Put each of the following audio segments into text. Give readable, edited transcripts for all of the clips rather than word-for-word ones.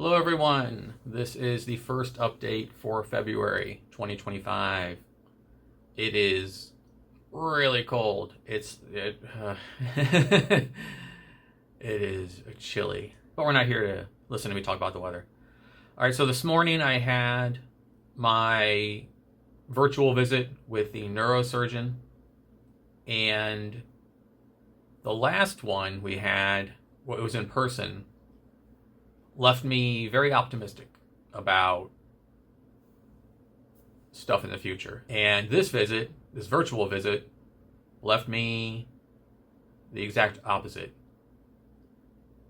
Hello everyone, this is the first update for February 2025. It is really cold. It is chilly, but we're not here to listen to me talk about the weather. Alright, so this morning I had my virtual visit with the neurosurgeon, and the last one we had, it was in person, left me very optimistic about stuff in the future. And this virtual visit, left me the exact opposite.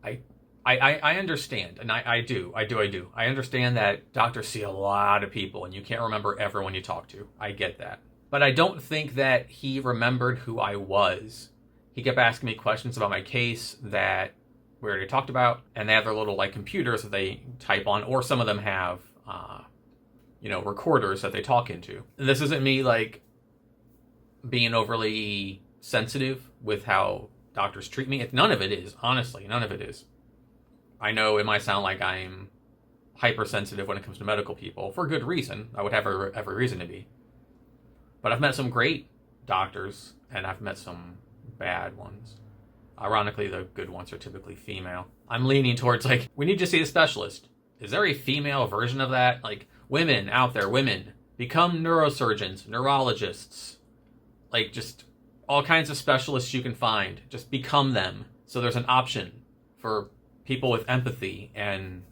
I understand, and I do. I understand that doctors see a lot of people, and you can't remember everyone you talk to. I get that. But I don't think that he remembered who I was. He kept asking me questions about my case that we already talked about, and they have their little computers that they type on, or some of them have recorders that they talk into. And this isn't me being overly sensitive with how doctors treat me. None of it is, honestly, none of it is. I know it might sound like I'm hypersensitive when it comes to medical people, for good reason. I would have every reason to be. But I've met some great doctors, and I've met some bad ones. Ironically, the good ones are typically female. I'm leaning towards, we need to see a specialist. Is there a female version of that? Women out there, women, become neurosurgeons, neurologists. Just all kinds of specialists you can find. Just become them. So there's an option for people with empathy and...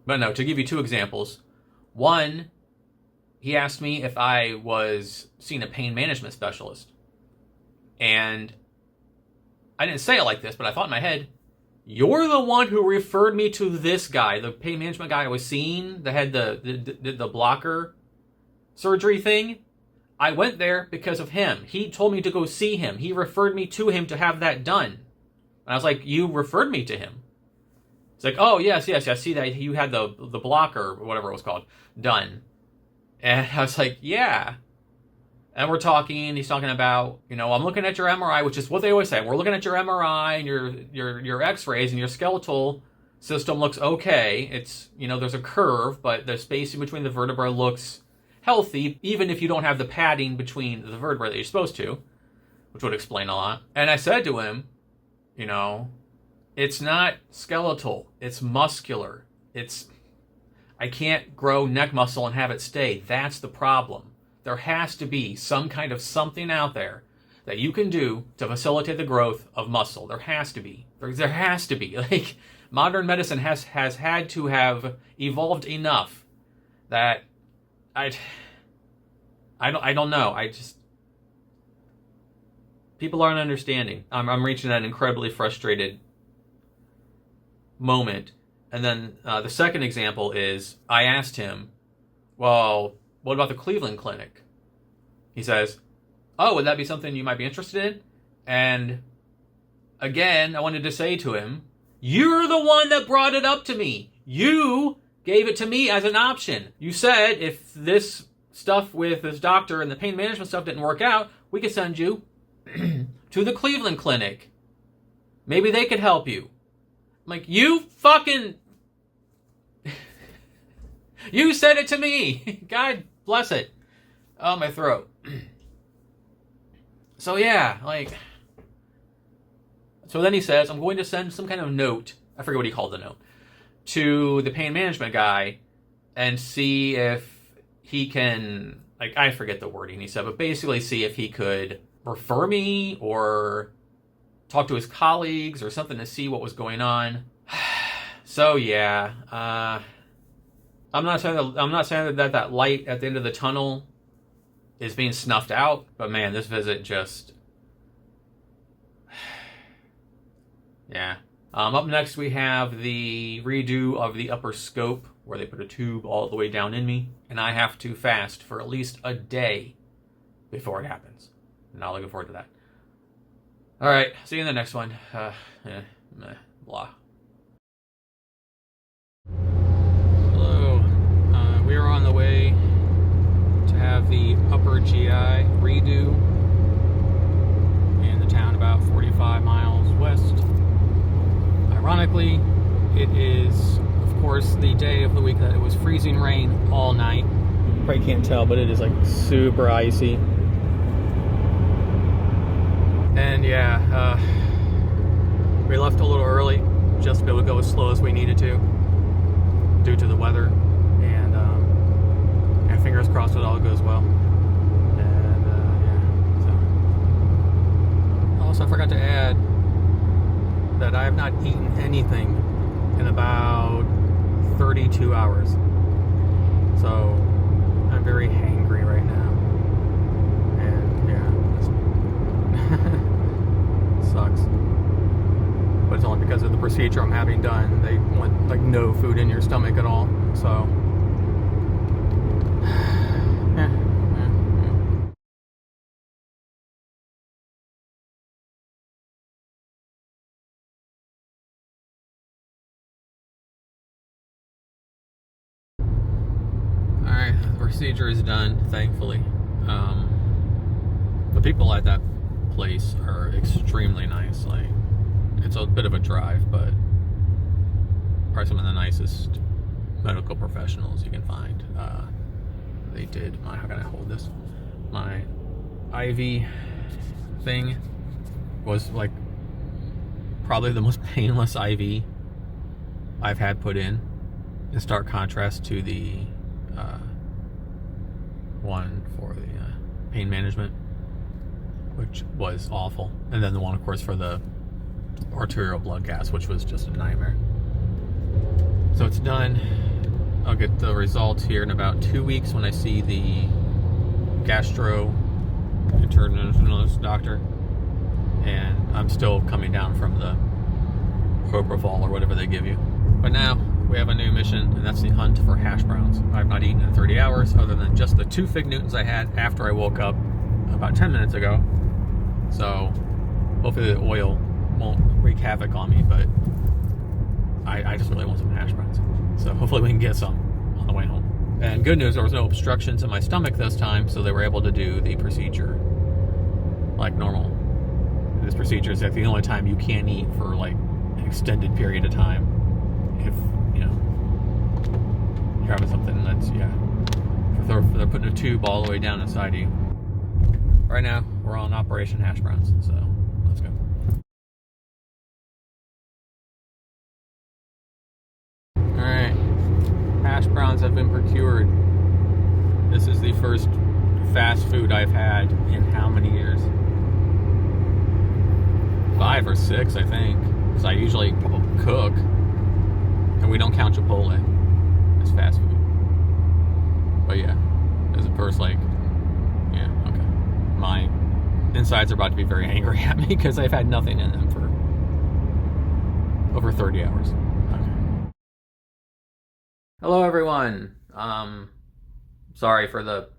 But no, to give you two examples. One, he asked me if I was seeing a pain management specialist. And I didn't say it like this, but I thought in my head, you're the one who referred me to this guy, the pain management guy I was seeing that had the blocker surgery thing. I went there because of him. He told me to go see him. He referred me to him to have that done. And I was like, you referred me to him? It's like, oh, yes, I see that you had the blocker, or whatever it was called, done. And I was like, yeah. And we're talking, he's talking about, I'm looking at your MRI, which is what they always say. We're looking at your MRI and your x-rays, and your skeletal system looks okay. It's, there's a curve, but the spacing between the vertebrae looks healthy, even if you don't have the padding between the vertebrae that you're supposed to, which would explain a lot. And I said to him, it's not skeletal, it's muscular. I can't grow neck muscle and have it stay. That's the problem. There has to be some kind of something out there that you can do to facilitate the growth of muscle. There has to be. There has to be. Modern medicine has had to have evolved enough that I don't know. People aren't understanding. I'm reaching that incredibly frustrated moment. And then the second example is, I asked him, well, what about the Cleveland Clinic? He says, oh, would that be something you might be interested in? And again, I wanted to say to him, you're the one that brought it up to me. You gave it to me as an option. You said if this stuff with this doctor and the pain management stuff didn't work out, we could send you to the Cleveland Clinic. Maybe they could help you. I'm like, you fucking... You said it to me. God bless it. Oh, my throat. So yeah, so then he says, I'm going to send some kind of note, I forget what he called the note, to the pain management guy and see if he can, I forget the wording he said, but basically see if he could refer me or talk to his colleagues or something to see what was going on. So yeah, I'm not saying that light at the end of the tunnel is being snuffed out, but man, this visit just... yeah. Up next we have the redo of the upper scope, where they put a tube all the way down in me, and I have to fast for at least a day before it happens. Not looking forward to that. Alright, see you in the next one. Blah. We are on the way to have the upper GI redo in the town about 45 miles west. Ironically, it is, of course, the day of the week that it was freezing rain all night. You probably can't tell, but it is like super icy. And yeah, we left a little early just to be able to go as slow as we needed to due to the weather. And fingers crossed it all goes well. And yeah, so. Also, I forgot to add that I have not eaten anything in about 32 hours. So I'm very hangry right now. And yeah, sucks. But it's only because of the procedure I'm having done. They want like no food in your stomach at all. So Alright, the procedure is done, thankfully. The people at that place are extremely nice. Like, it's a bit of a drive, but probably some of the nicest medical professionals you can find. They did my, how can I hold this? My IV thing was like probably the most painless IV I've had put in stark contrast to the one for the pain management, which was awful, and then the one, of course, for the arterial blood gas, which was just a nightmare. So it's done. I'll get the results here in about 2 weeks when I see the gastroenterologist doctor, and I'm still coming down from the propofol or whatever they give you. But now we have a new mission, and that's the hunt for hash browns. I've not eaten in 30 hours other than just the 2 fig Newtons I had after I woke up about 10 minutes ago. So hopefully the oil won't wreak havoc on me, but I just really want some hash browns. So hopefully we can get some on the way home. And good news, there was no obstructions in my stomach this time, so they were able to do the procedure like normal. This procedure is like the only time you can't eat for like an extended period of time. If, you know, you're having something that's, yeah, they're putting a tube all the way down inside of you. Right now, we're on Operation Hash Browns, so let's go. Alright, hash browns have been procured. This is the first fast food I've had in how many years? 5 or 6, I think, because I usually cook. And we don't count Chipotle as fast food. But yeah, as a first, like, yeah, okay. My insides are about to be very angry at me because I've had nothing in them for over 30 hours. Okay. Hello, everyone. Sorry for the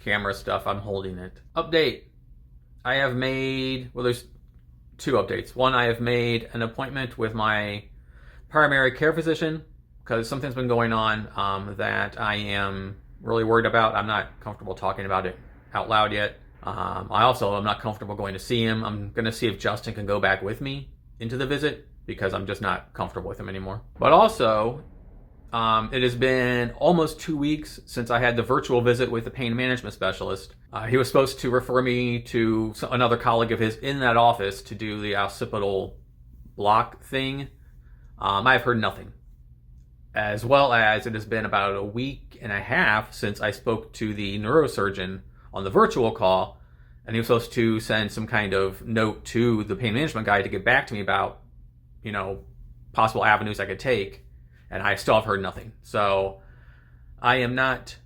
camera stuff. I'm holding it. Update. I have made, well, there's 2 updates. One, I have made an appointment with my primary care physician because something's been going on that I am really worried about. I'm not comfortable talking about it out loud yet. I also am not comfortable going to see him. I'm going to see if Justin can go back with me into the visit because I'm just not comfortable with him anymore. But also, it has been almost 2 weeks since I had the virtual visit with the pain management specialist. He was supposed to refer me to another colleague of his in that office to do the occipital block thing. I've heard nothing. As well as it has been about a week and a half since I spoke to the neurosurgeon on the virtual call, and he was supposed to send some kind of note to the pain management guy to get back to me about, you know, possible avenues I could take, and I still have heard nothing. So I am not,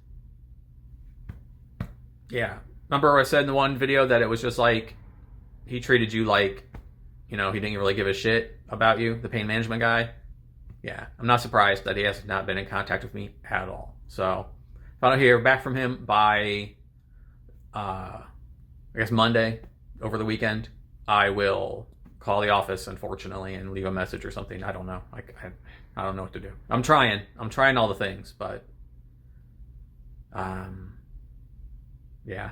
yeah. Remember I said in the one video that it was just like, he treated you like, you know, he didn't really give a shit about you, the pain management guy? Yeah, I'm not surprised that he has not been in contact with me at all. So if I don't hear back from him by, I guess Monday, over the weekend, I will call the office, unfortunately, and leave a message or something. I don't know. I don't know what to do. I'm trying all the things, but yeah.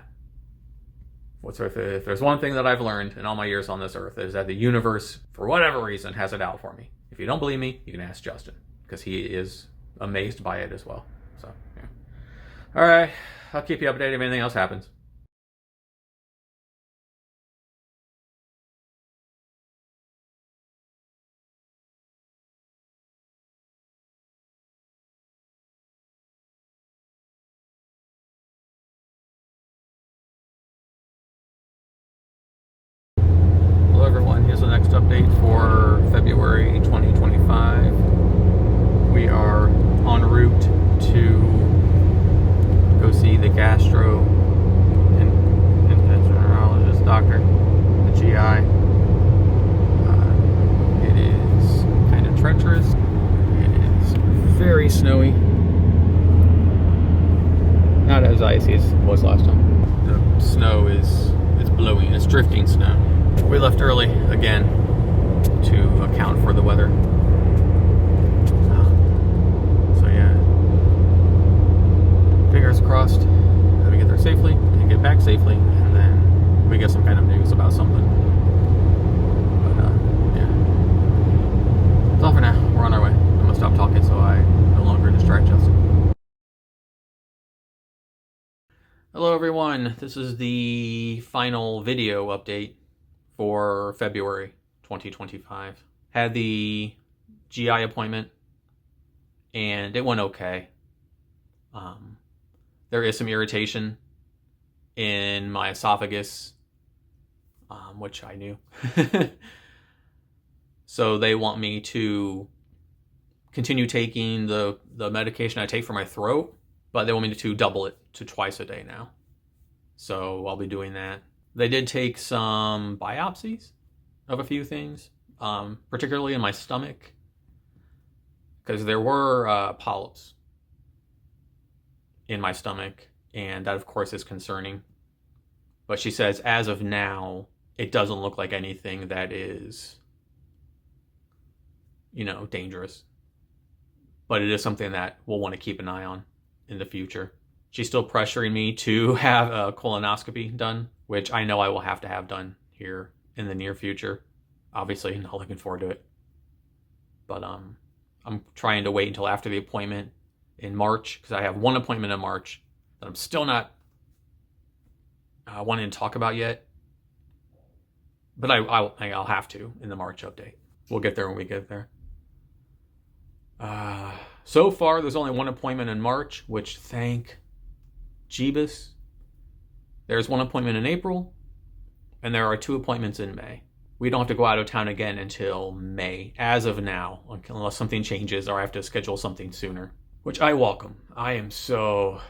If there's one thing that I've learned in all my years on this earth is that the universe, for whatever reason, has it out for me. If you don't believe me, you can ask Justin, because he is amazed by it as well. So, yeah. All right, I'll keep you updated if anything else happens. Hello everyone, here's the next update for February 2025. We are en route to go see the gastroenterologist doctor, the GI. It is kind of treacherous. It is very snowy. Not as icy as it was last time. The snow is blowing, it's drifting snow. We left early again to account for the weather. So yeah, fingers crossed that we get there safely and get back safely, and then we get some kind of news about something. But yeah, that's all for now. We're on our way. I'm gonna stop talking so I no longer distract Justin. Hello everyone, this is the final video update for February 2025. Had the GI appointment and it went okay. There is some irritation in my esophagus, which I knew. So they want me to continue taking the medication I take for my throat, but they want me to double it to twice a day now. So I'll be doing that. They did take some biopsies of a few things, particularly in my stomach, because there were polyps in my stomach, and that of course is concerning. But she says as of now, it doesn't look like anything that is, dangerous. But it is something that we'll want to keep an eye on in the future. She's still pressuring me to have a colonoscopy done, which I know I will have to have done here in the near future. Obviously, not looking forward to it. But I'm trying to wait until after the appointment in March, because I have one appointment in March that I'm still not wanting to talk about yet. But I'll have to in the March update. We'll get there when we get there. So far, there's only one appointment in March, which thank Jeebus. There's one appointment in April, and there are 2 appointments in May. We don't have to go out of town again until May, as of now, unless something changes or I have to schedule something sooner, which I welcome. I am so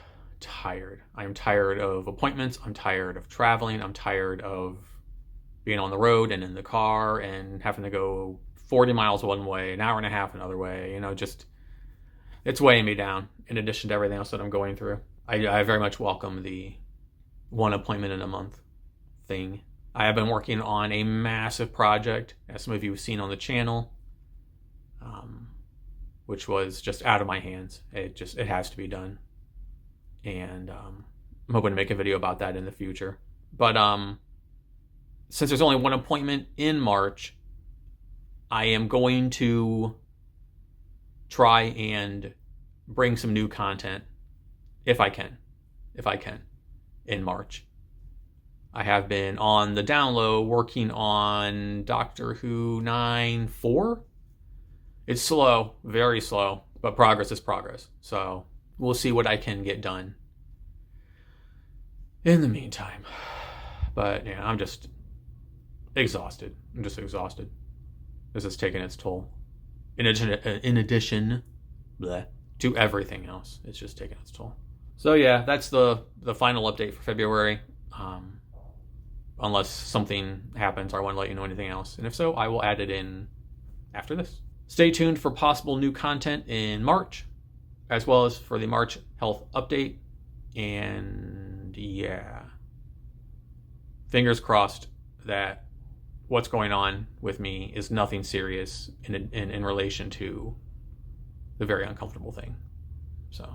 tired. I am tired of appointments. I'm tired of traveling. I'm tired of being on the road and in the car and having to go 40 miles one way, an hour and a half another way. It's weighing me down in addition to everything else that I'm going through. I very much welcome the one appointment in a month thing. I have been working on a massive project, as some of you have seen on the channel, which was just out of my hands. It has to be done. And I'm hoping to make a video about that in the future. But since there's only one appointment in March, I am going to try and bring some new content if I can, in March. I have been on the down low working on Doctor Who 9-4. It's slow, very slow, but progress is progress. So we'll see what I can get done in the meantime. But yeah, I'm just exhausted. This is taking its toll. In addition to everything else, it's just taking its toll. So yeah, that's the final update for February. Unless something happens or I want to let you know anything else. And if so, I will add it in after this. Stay tuned for possible new content in March, as well as for the March health update. And yeah, fingers crossed that what's going on with me is nothing serious in relation to the very uncomfortable thing. So